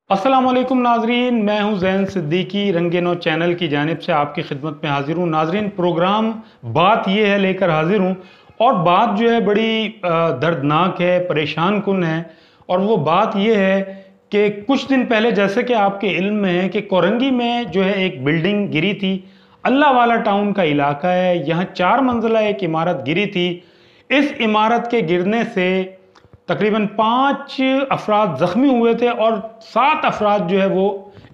अस्सलाम वालेकुम नाजरीन, मैं हूं जैन सिद्दीकी। रंगे नौ चैनल की जानिब से आपकी खिदमत में हाजिर हूं। नाजरीन, प्रोग्राम बात यह है लेकर हाजिर हूं और बात जो है बड़ी दर्दनाक है, परेशान कुन है। और वो बात यह है कि कुछ दिन पहले, जैसे कि आपके इल्म में है कि कोरंगी में जो है एक बिल्डिंग गिरी थी। अल्लाह वाला टाउन का इलाका है, यहाँ 4 मंजिला एक इमारत गिरी थी। इस इमारत के गिरने से तकरीबन 5 अफराद जख्मी हुए थे और 7 अफराद जो है वो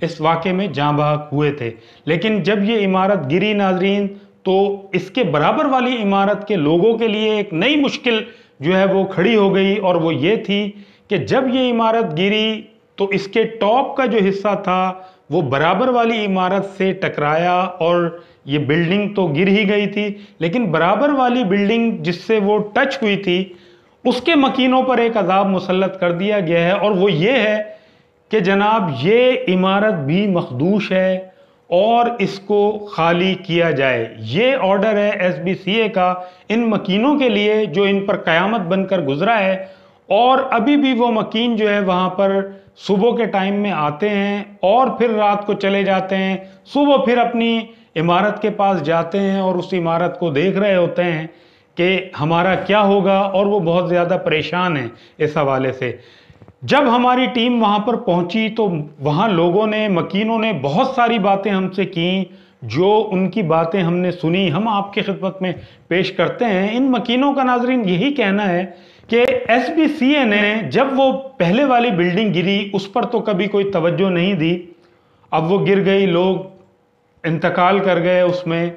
इस वाक़े में जाँ बहक हुए थे। लेकिन जब ये इमारत गिरी नाजरीन, तो इसके बराबर वाली इमारत के लोगों के लिए एक नई मुश्किल जो है वो खड़ी हो गई। और वो ये थी कि जब ये इमारत गिरी तो इसके टॉप का जो हिस्सा था वो बराबर वाली इमारत से टकराया और ये बिल्डिंग तो गिर ही गई थी, लेकिन बराबर वाली बिल्डिंग जिससे वो टच हुई थी उसके मकीनों पर एक अजाब मुसल्लत कर दिया गया है। और वो ये है कि जनाब, ये इमारत भी मखदूश है और इसको खाली किया जाए। ये ऑर्डर है SBCA का इन मकीनों के लिए जो इन पर कयामत बनकर गुजरा है। और अभी भी वो मकीन जो है वहाँ पर सुबह के टाइम में आते हैं और फिर रात को चले जाते हैं। सुबह फिर अपनी इमारत के पास जाते हैं और उस इमारत को देख रहे होते हैं कि हमारा क्या होगा, और वो बहुत ज़्यादा परेशान हैं इस हवाले से। जब हमारी टीम वहाँ पर पहुँची तो वहाँ लोगों ने, मकीनों ने बहुत सारी बातें हमसे की। जो उनकी बातें हमने सुनी हम आपकी खिदमत में पेश करते हैं। इन मकीनों का नाजरीन यही कहना है कि SBCA ने जब वो पहले वाली बिल्डिंग गिरी उस पर तो कभी कोई तवज्जो नहीं दी। अब वो गिर गई, लोग इंतकाल कर गए उसमें,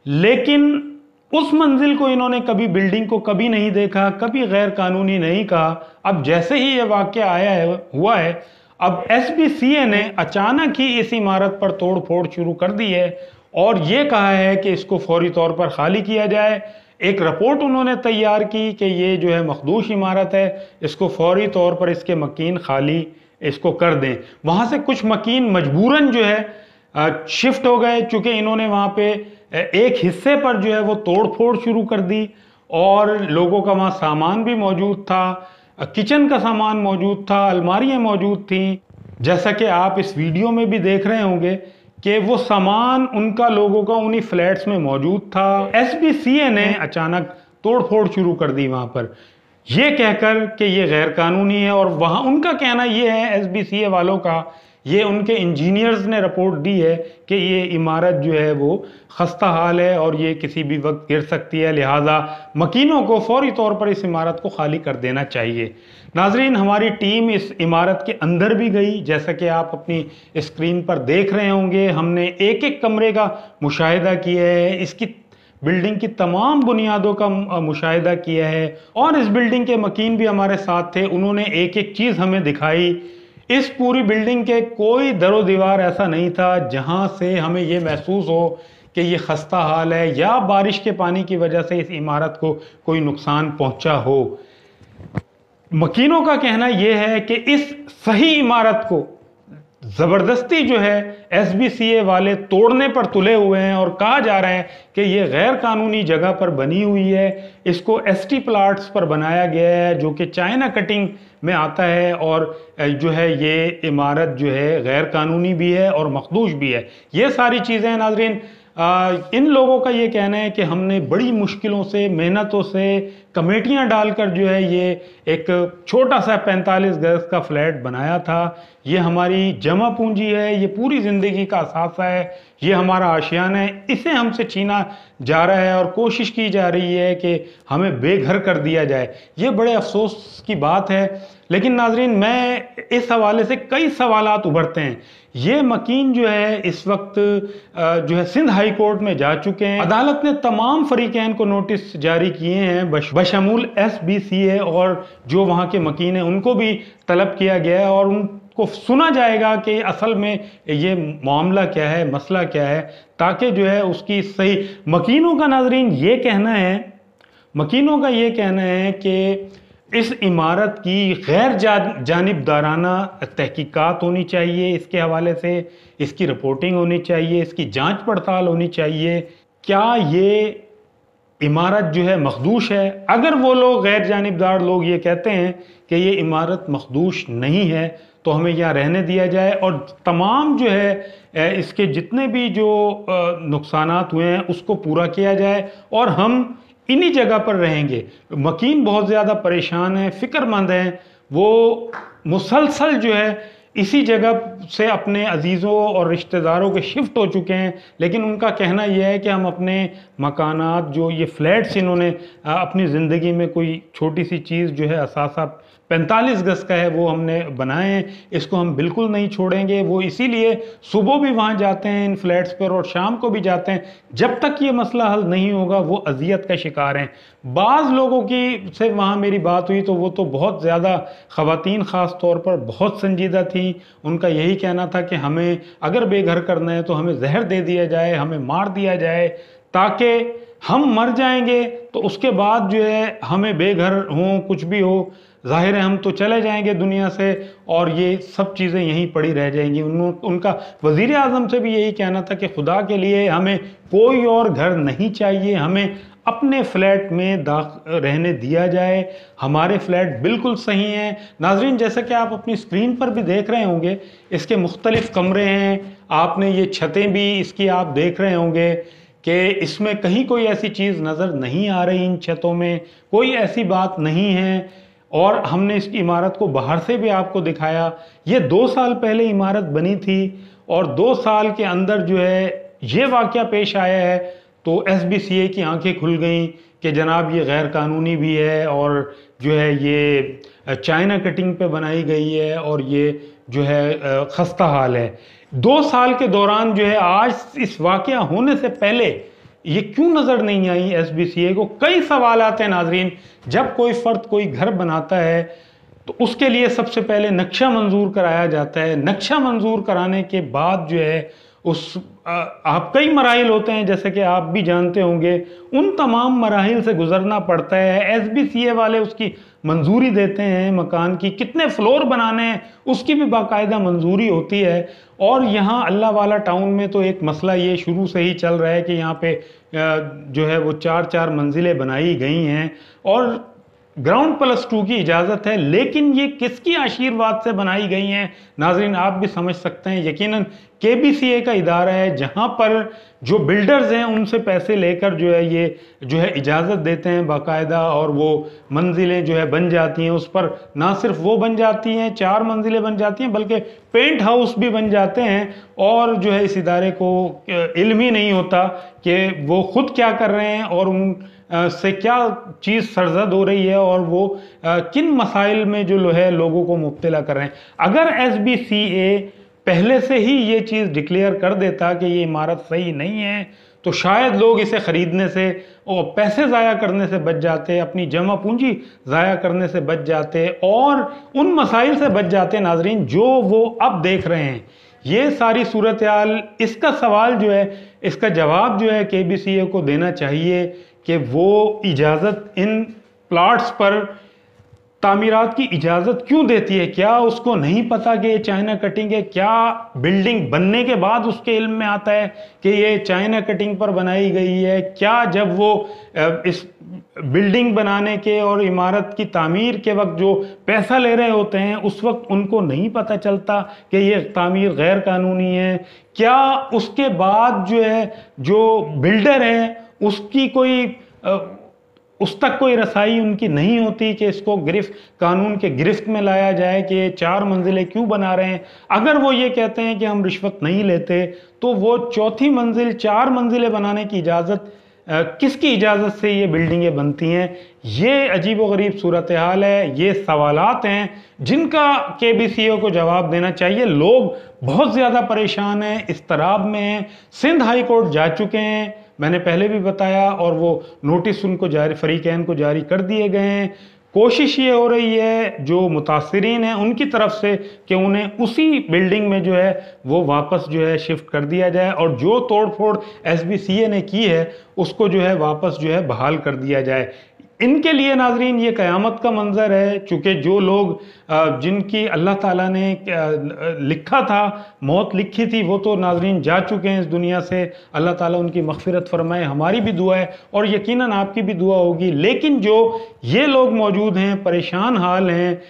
लेकिन उस मंजिल को इन्होंने कभी, बिल्डिंग को कभी नहीं देखा, कभी गैर कानूनी नहीं कहा। अब जैसे ही ये वाक़या आया है, हुआ है, अब SBCA ने अचानक ही इस इमारत पर तोड़ फोड़ शुरू कर दी है और ये कहा है कि इसको फौरी तौर पर खाली किया जाए। एक रिपोर्ट उन्होंने तैयार की कि ये जो है मखदूश इमारत है, इसको फौरी तौर पर इसके मकीन खाली इसको कर दें। वहाँ से कुछ मकीन मजबूरन जो है शिफ्ट हो गए, चूँकि इन्होंने वहाँ पे एक हिस्से पर जो है वो तोड़ फोड़ शुरू कर दी और लोगों का वहाँ सामान भी मौजूद था, किचन का सामान मौजूद था, अलमारियाँ मौजूद थी। जैसा कि आप इस वीडियो में भी देख रहे होंगे कि वो सामान उनका, लोगों का उन्हीं फ्लैट्स में मौजूद था। SBCA ने अचानक तोड़ फोड़ शुरू कर दी वहाँ पर, ये कहकर कि ये गैर कानूनी है। और वहाँ उनका कहना ये है, SBCA वालों का, ये उनके इंजीनियर्स ने रिपोर्ट दी है कि ये इमारत जो है वो खस्ता हाल है और ये किसी भी वक्त गिर सकती है, लिहाजा मकीनों को फौरी तौर पर इस इमारत को खाली कर देना चाहिए। नाजरीन, हमारी टीम इस इमारत के अंदर भी गई, जैसा कि आप अपनी स्क्रीन पर देख रहे होंगे। हमने एक एक कमरे का मुशाहिदा किया है, इसकी बिल्डिंग की तमाम बुनियादों का मुशाहिदा किया है और इस बिल्डिंग के मकीन भी हमारे साथ थे। उन्होंने एक एक चीज़ हमें दिखाई। इस पूरी बिल्डिंग के कोई दरो दीवार ऐसा नहीं था जहां से हमें यह महसूस हो कि ये खस्ता हाल है या बारिश के पानी की वजह से इस इमारत को कोई नुकसान पहुंचा हो। मकीनों का कहना यह है कि इस सही इमारत को जबरदस्ती जो है SBCA वाले तोड़ने पर तुले हुए हैं और कहा जा रहा है कि ये गैर कानूनी जगह पर बनी हुई है। इसको ST प्लाट्स पर बनाया गया है जो कि चाइना कटिंग में आता है और जो है ये इमारत जो है गैर कानूनी भी है और मखदूश भी है। ये सारी चीज़ें नाजरीन, इन लोगों का ये कहना है कि हमने बड़ी मुश्किलों से, मेहनतों से, कमेटियां डालकर जो है ये एक छोटा सा 45 गज का फ्लैट बनाया था। ये हमारी जमा पूंजी है, ये पूरी ज़िंदगी का असासा है, ये हमारा आशियाना है। इसे हमसे छीना जा रहा है और कोशिश की जा रही है कि हमें बेघर कर दिया जाए। ये बड़े अफसोस की बात है। लेकिन नाजरीन, मैं इस हवाले से कई सवालात उभरते हैं। ये मकीन जो है इस वक्त जो है सिंध हाई कोर्ट में जा चुके हैं। अदालत ने तमाम फरीकैन को नोटिस जारी किए हैं, बशमूल SBCA और जो वहाँ के मकीन हैं उनको भी तलब किया गया है और उनको सुना जाएगा कि असल में ये मामला क्या है, मसला क्या है, ताकि जो है उसकी सही। मकीनों का नाजरीन ये कहना है, मकीनों का ये कहना है कि इस इमारत की गैर जानिबदाराना तहकीकात होनी चाहिए, इसके हवाले से इसकी रिपोर्टिंग होनी चाहिए, इसकी जांच पड़ताल होनी चाहिए। क्या ये इमारत जो है मखदूश है? अगर वो लोग, गैर जानिबदार लोग, ये कहते हैं कि ये इमारत मखदूश नहीं है, तो हमें यहाँ रहने दिया जाए और तमाम जो है इसके जितने भी जो नुकसानात हुए हैं उसको पूरा किया जाए और हम इन्हीं जगह पर रहेंगे। मकीन बहुत ज़्यादा परेशान है, फ़िक्रमंद हैं, वो मुसलसल जो है इसी जगह से अपने अजीज़ों और रिश्तेदारों के शिफ्ट हो चुके हैं, लेकिन उनका कहना यह है कि हम अपने मकानात जो ये फ्लैट्स इन्होंने अपनी ज़िंदगी में कोई छोटी सी चीज़ जो है असासा 45 गज का है वो हमने बनाए हैं, इसको हम बिल्कुल नहीं छोड़ेंगे। वो इसीलिए सुबह भी वहाँ जाते हैं इन फ्लैट्स पर और शाम को भी जाते हैं। जब तक ये मसला हल नहीं होगा वो अजियत का शिकार हैं। बाज़ लोगों की से वहाँ मेरी बात हुई तो वो तो बहुत ज़्यादा, ख़वातीन ख़ास तौर पर बहुत संजीदा थी। उनका यही कहना था कि हमें अगर बेघर करना है तो हमें जहर दे दिया जाए, हमें मार दिया जाए, ताकि हम मर जाएंगे तो उसके बाद जो है हमें बेघर हो कुछ भी हो, जाहिर है हम तो चले जाएंगे दुनिया से और ये सब चीज़ें यहीं पड़ी रह जाएंगी। उनका वज़ीर आज़म से भी यही कहना था कि खुदा के लिए हमें कोई और घर नहीं चाहिए, हमें अपने फ्लैट में रहने दिया जाए, हमारे फ्लैट बिल्कुल सही हैं। नाजरीन, जैसा कि आप अपनी स्क्रीन पर भी देख रहे होंगे, इसके मुख्तलिफ कमरे हैं, आपने ये छतें भी इसकी आप देख रहे होंगे कि इसमें कहीं कोई ऐसी चीज़ नज़र नहीं आ रही, इन छतों में कोई ऐसी बात नहीं है। और हमने इस इमारत को बाहर से भी आपको दिखाया। ये 2 साल पहले इमारत बनी थी और 2 साल के अंदर जो है ये वाक़या पेश आया है तो SBCA की आंखें खुल गईं कि जनाब ये गैर कानूनी भी है और जो है ये चाइना कटिंग पे बनाई गई है और ये जो है खस्ता हाल है। 2 साल के दौरान जो है आज इस वाक़या होने से पहले ये क्यों नज़र नहीं आई SBCA को? कई सवाल आते हैं नाजरीन। जब कोई फ़र्द कोई घर बनाता है तो उसके लिए सबसे पहले नक्शा मंजूर कराया जाता है। नक्शा मंजूर कराने के बाद जो है आप कई मराहिल होते हैं, जैसे कि आप भी जानते होंगे, उन तमाम मराहिल से गुजरना पड़ता है। SBCA वाले उसकी मंजूरी देते हैं, मकान की कितने फ्लोर बनाने हैं उसकी भी बाकायदा मंजूरी होती है। और यहाँ अल्लाह वाला टाउन में तो एक मसला ये शुरू से ही चल रहा है कि यहाँ पे जो है वो 4-4 मंजिलें बनाई गई हैं और ग्राउंड +2 की इजाज़त है, लेकिन ये किसकी आशीर्वाद से बनाई गई हैं? नाजरीन, आप भी समझ सकते हैं, यकीनन KBCA का इदारा है जहाँ पर जो बिल्डर्स हैं उनसे पैसे लेकर जो है ये जो है इजाज़त देते हैं बाकायदा, और वो मंजिलें जो है बन जाती हैं। उस पर ना सिर्फ वो बन जाती हैं, 4 मंजिलें बन जाती हैं, बल्कि पेंट हाउस भी बन जाते हैं। और जो है इस इदारे को इल्म ही नहीं होता कि वो खुद क्या कर रहे हैं और उन से क्या चीज़ सरजद हो रही है और वो किन मसाइल में जो है लोगों को मुब्तला कर रहे हैं। अगर SBCA पहले से ही ये चीज़ डिक्लेयर कर देता कि ये इमारत सही नहीं है तो शायद लोग इसे ख़रीदने से और पैसे ज़ाया करने से बच जाते, अपनी जमा पूंजी ज़ाया करने से बच जाते और उन मसाइल से बच जाते नाजरीन जो वो अब देख रहे हैं। ये सारी सूरत हाल, इसका सवाल जो है, इसका जवाब जो है KBCA को देना चाहिए कि वो इजाज़त इन प्लाट्स पर तामीरात की इजाज़त क्यों देती है? क्या उसको नहीं पता कि ये चाइना कटिंग है? क्या बिल्डिंग बनने के बाद उसके इल्म में आता है कि ये चाइना कटिंग पर बनाई गई है? क्या जब वो इस बिल्डिंग बनाने के और इमारत की तामीर के वक्त जो पैसा ले रहे होते हैं उस वक्त उनको नहीं पता चलता कि ये तामीर गैर कानूनी है? क्या उसके बाद जो है जो बिल्डर है उसकी कोई उस तक कोई रसाई उनकी नहीं होती कि इसको कानून के गिरफ्त में लाया जाए कि ये 4 मंजिलें क्यों बना रहे हैं? अगर वो ये कहते हैं कि हम रिश्वत नहीं लेते तो वो चौथी मंजिल 4 मंजिलें बनाने की इजाज़त किसकी इजाज़त से ये बिल्डिंगें बनती हैं? ये अजीब व गरीब सूरत हाल है। ये सवालात हैं जिनका KBCA को जवाब देना चाहिए। लोग बहुत ज़्यादा परेशान हैं, इस्तराब में हैं। सिंध हाई कोर्ट जा चुके हैं, मैंने पहले भी बताया, और वो नोटिस उनको जारी, फरीकैन को जारी कर दिए गए हैं। कोशिश ये हो रही है जो मुतासिरीन हैं उनकी तरफ से कि उन्हें उसी बिल्डिंग में जो है वो वापस जो है शिफ्ट कर दिया जाए और जो तोड़ फोड़ SBCA ने की है उसको जो है वापस जो है बहाल कर दिया जाए। इनके लिए नाजरीन ये क़यामत का मंजर है, चूँकि जो लोग जिनकी अल्लाह ताला ने लिखा था, मौत लिखी थी, वो तो नाजरीन जा चुके हैं इस दुनिया से। अल्लाह ताला उनकी मग़फ़िरत फरमाए, हमारी भी दुआ है और यकीनन आपकी भी दुआ होगी। लेकिन जो ये लोग मौजूद हैं, परेशान हाल हैं,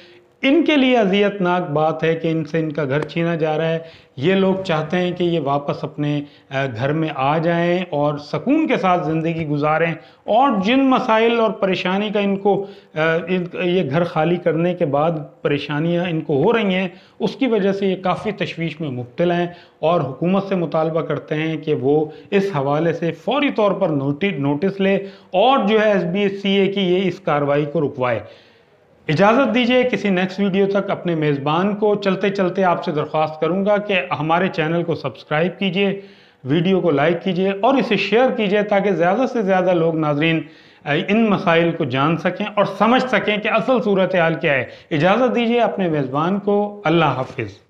इनके लिए अजियतनाक बात है कि इनसे इनका घर छीना जा रहा है। ये लोग चाहते हैं कि ये वापस अपने घर में आ जाएं और सुकून के साथ ज़िंदगी गुजारें, और जिन मसाइल और परेशानी का इनको ये घर खाली करने के बाद परेशानियां इनको हो रही हैं, उसकी वजह से ये काफ़ी तशवीश में मुब्तला हैं और हुकूमत से मुतालबा करते हैं कि वो इस हवाले से फौरी तौर पर नोटिस ले और जो है SBSCA की ये इस कार्रवाई को रुकवाए। इजाज़त दीजिए, किसी नेक्स्ट वीडियो तक अपने मेज़बान को चलते चलते आपसे दरख्वास्त करूंगा कि हमारे चैनल को सब्सक्राइब कीजिए, वीडियो को लाइक कीजिए और इसे शेयर कीजिए ताकि ज़्यादा से ज़्यादा लोग नाजरीन इन मसाइल को जान सकें और समझ सकें कि असल सूरत हाल क्या है। इजाज़त दीजिए अपने मेज़बान को। अल्लाह हाफिज़।